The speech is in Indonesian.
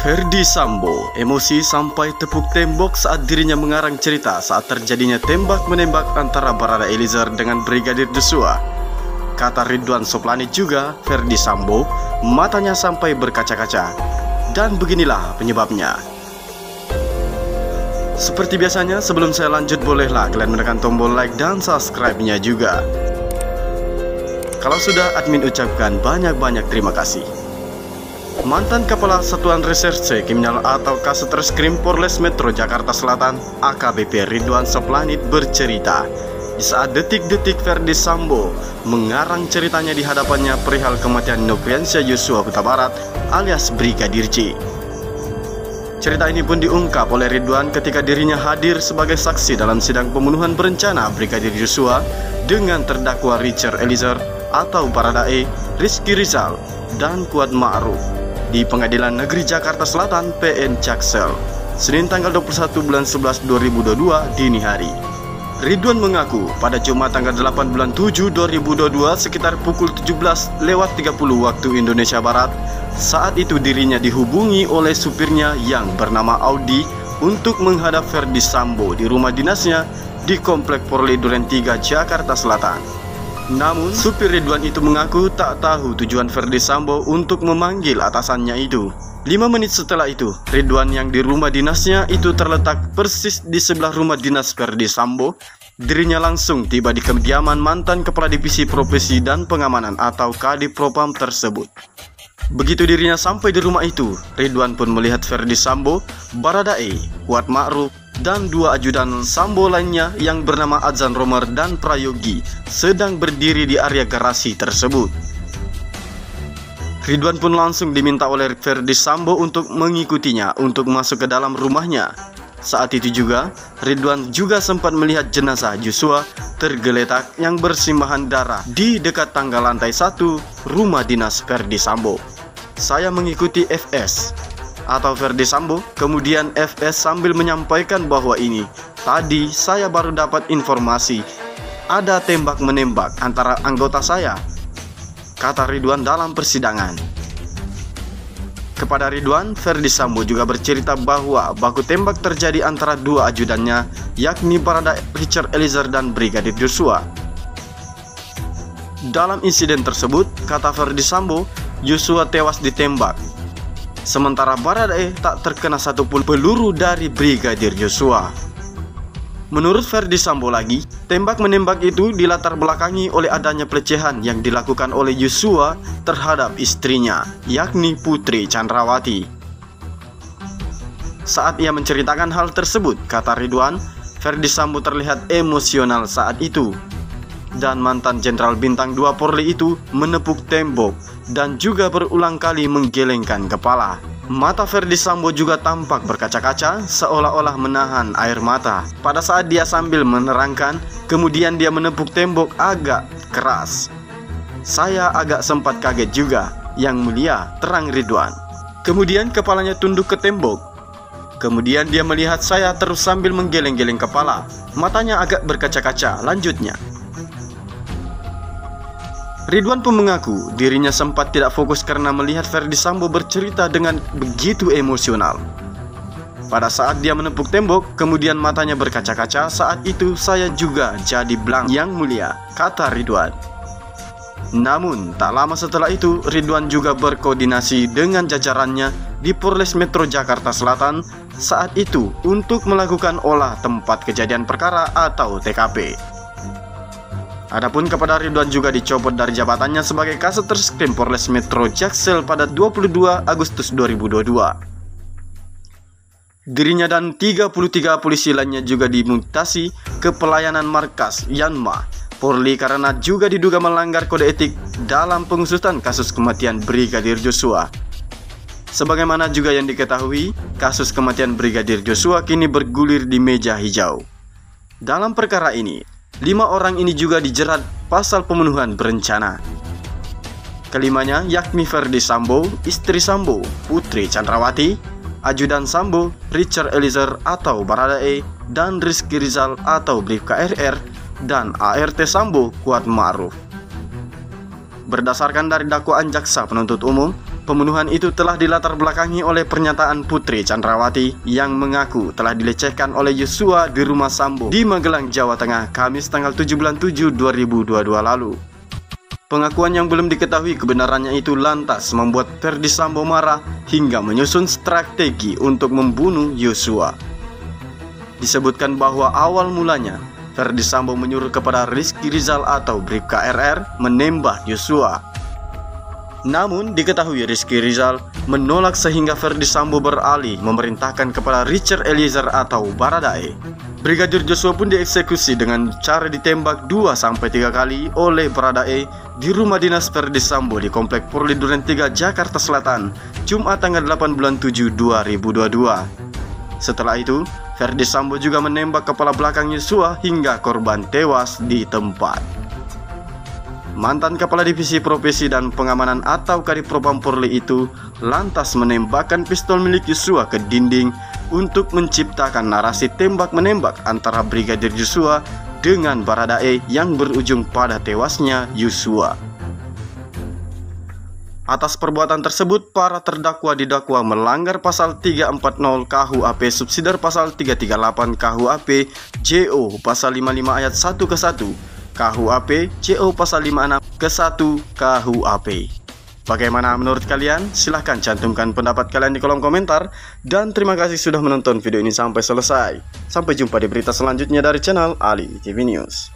Ferdy Sambo emosi sampai tepuk tembok saat dirinya mengarang cerita saat terjadinya tembak-menembak antara Barada Eliezer dengan Brigadir Joshua. Kata Ridwan Soplanit juga, Ferdy Sambo matanya sampai berkaca-kaca. Dan beginilah penyebabnya. Seperti biasanya, sebelum saya lanjut, bolehlah kalian menekan tombol like dan subscribe-nya juga. Kalau sudah, admin ucapkan banyak-banyak terima kasih. Mantan Kepala Satuan Reserse Kriminal atau Kasetreskrim Polres Metro Jakarta Selatan AKBP Ridwan Soplanit bercerita di saat detik-detik Ferdy Sambo mengarang ceritanya di hadapannya perihal kematian Nofriansyah Yosua Huta Barat alias Brigadir J. Cerita ini pun diungkap oleh Ridwan ketika dirinya hadir sebagai saksi dalam sidang pembunuhan berencana Brigadir Joshua dengan terdakwa Richard Eliezer atau Baradae, Rizky Rizal, dan Kuat Ma'ruf di Pengadilan Negeri Jakarta Selatan PN Jaksel, Senin tanggal 21 bulan 11 2022 dini hari. Ridwan mengaku pada Jumat tanggal 8 bulan 7 2022 sekitar pukul 17.30 waktu Indonesia Barat, saat itu dirinya dihubungi oleh supirnya yang bernama Audi untuk menghadap Ferdy Sambo di rumah dinasnya di Komplek Porli Duren 3 Jakarta Selatan. Namun, supir Ridwan itu mengaku tak tahu tujuan Ferdy Sambo untuk memanggil atasannya itu. 5 menit setelah itu, Ridwan yang di rumah dinasnya itu terletak persis di sebelah rumah dinas Ferdy Sambo. Dirinya langsung tiba di kediaman mantan Kepala Divisi Profesi dan Pengamanan atau Kadif Propam tersebut. Begitu dirinya sampai di rumah itu, Ridwan pun melihat Ferdy Sambo, Baradae, Kuat Ma'ruf, dan 2 ajudan Sambo lainnya yang bernama Adzan Romer dan Prayogi sedang berdiri di area garasi tersebut. Ridwan pun langsung diminta oleh Ferdy Sambo untuk mengikutinya untuk masuk ke dalam rumahnya. Saat itu juga, Ridwan juga sempat melihat jenazah Joshua tergeletak yang bersimpahan darah di dekat tangga lantai 1 rumah dinas Ferdy Sambo. Saya mengikuti FS atau Ferdy Sambo, kemudian FS sambil menyampaikan bahwa ini tadi saya baru dapat informasi ada tembak-menembak antara anggota saya, kata Ridwan dalam persidangan. Kepada Ridwan, Ferdy Sambo juga bercerita bahwa baku tembak terjadi antara 2 ajudannya, yakni Barada Richard Eliezer dan Brigadir Joshua. Dalam insiden tersebut, kata Ferdy Sambo, Joshua tewas ditembak, sementara Baradae tak terkena satupun peluru dari Brigadir Joshua. Menurut Ferdy Sambo lagi, tembak-menembak itu dilatar belakangi oleh adanya pelecehan yang dilakukan oleh Joshua terhadap istrinya, yakni Putri Chandrawati. Saat ia menceritakan hal tersebut, kata Ridwan, Ferdy Sambo terlihat emosional saat itu. Dan mantan Jenderal Bintang 2 Polri itu menepuk tembok dan juga berulang kali menggelengkan kepala. Mata Ferdy Sambo juga tampak berkaca-kaca seolah-olah menahan air mata pada saat dia sambil menerangkan, kemudian dia menepuk tembok agak keras. Saya agak sempat kaget juga, Yang Mulia, terang Ridwan. Kemudian kepalanya tunduk ke tembok. Kemudian dia melihat saya terus sambil menggeleng-geleng kepala. Matanya agak berkaca-kaca, lanjutnya. Ridwan pun mengaku dirinya sempat tidak fokus karena melihat Ferdy Sambo bercerita dengan begitu emosional. Pada saat dia menepuk tembok, kemudian matanya berkaca-kaca, saat itu saya juga jadi blank, Yang Mulia, kata Ridwan. Namun, tak lama setelah itu, Ridwan juga berkoordinasi dengan jajarannya di Polres Metro Jakarta Selatan saat itu untuk melakukan olah tempat kejadian perkara atau TKP. Adapun kepada Ridwan juga dicopot dari jabatannya sebagai Kasetreskrim Polres Metro Jaksel pada 22 Agustus 2022. Dirinya dan 33 polisi lainnya juga dimutasi ke pelayanan markas Yanma Polri karena juga diduga melanggar kode etik dalam pengusutan kasus kematian Brigadir Joshua. Sebagaimana juga yang diketahui, kasus kematian Brigadir Joshua kini bergulir di meja hijau. Dalam perkara ini, 5 orang ini juga dijerat pasal pembunuhan berencana. Kelimanya yakni Ferdy Sambo, istri Sambo, Putri Chandrawati, ajudan Sambo, Richard Eliezer atau Baradae, dan Rizky Rizal atau Bribka RR, dan ART Sambo, Kuat Ma'ruf. Berdasarkan dari dakwaan jaksa penuntut umum, Pembunuhan itu telah dilatar belakangi oleh pernyataan Putri Chandrawati yang mengaku telah dilecehkan oleh Yosua di rumah Sambo di Magelang, Jawa Tengah, Kamis tanggal 7 bulan 7 2022 lalu. Pengakuan yang belum diketahui kebenarannya itu lantas membuat Ferdy Sambo marah hingga menyusun strategi untuk membunuh Yosua. Disebutkan bahwa awal mulanya Ferdy Sambo menyuruh kepada Rizky Rizal atau Bribka RR menembak Yosua. Namun diketahui Rizky Rizal menolak sehingga Ferdy Sambo beralih memerintahkan kepada Richard Eliezer atau Baradae. Brigadir Joshua pun dieksekusi dengan cara ditembak 2-3 kali oleh Baradae di rumah dinas Ferdy Sambo di Komplek Polri Duren 3 Jakarta Selatan, Jumat tanggal 8 bulan 7 2022. Setelah itu, Ferdy Sambo juga menembak kepala belakang Yosua hingga korban tewas di tempat. Mantan Kepala Divisi Profesi dan Pengamanan atau Kadipropam Polri itu lantas menembakkan pistol milik Yosua ke dinding untuk menciptakan narasi tembak-menembak antara Brigadir Joshua dengan Baradae yang berujung pada tewasnya Yosua. Atas perbuatan tersebut, para terdakwa didakwa melanggar pasal 340 KUHP subsidiar pasal 338 KUHP JO pasal 55 ayat 1 ke 1 KUHP JO pasal 56 ke 1 KUHP. Bagaimana menurut kalian? Silahkan cantumkan pendapat kalian di kolom komentar. Dan terima kasih sudah menonton video ini sampai selesai. Sampai jumpa di berita selanjutnya dari channel Ali TV News.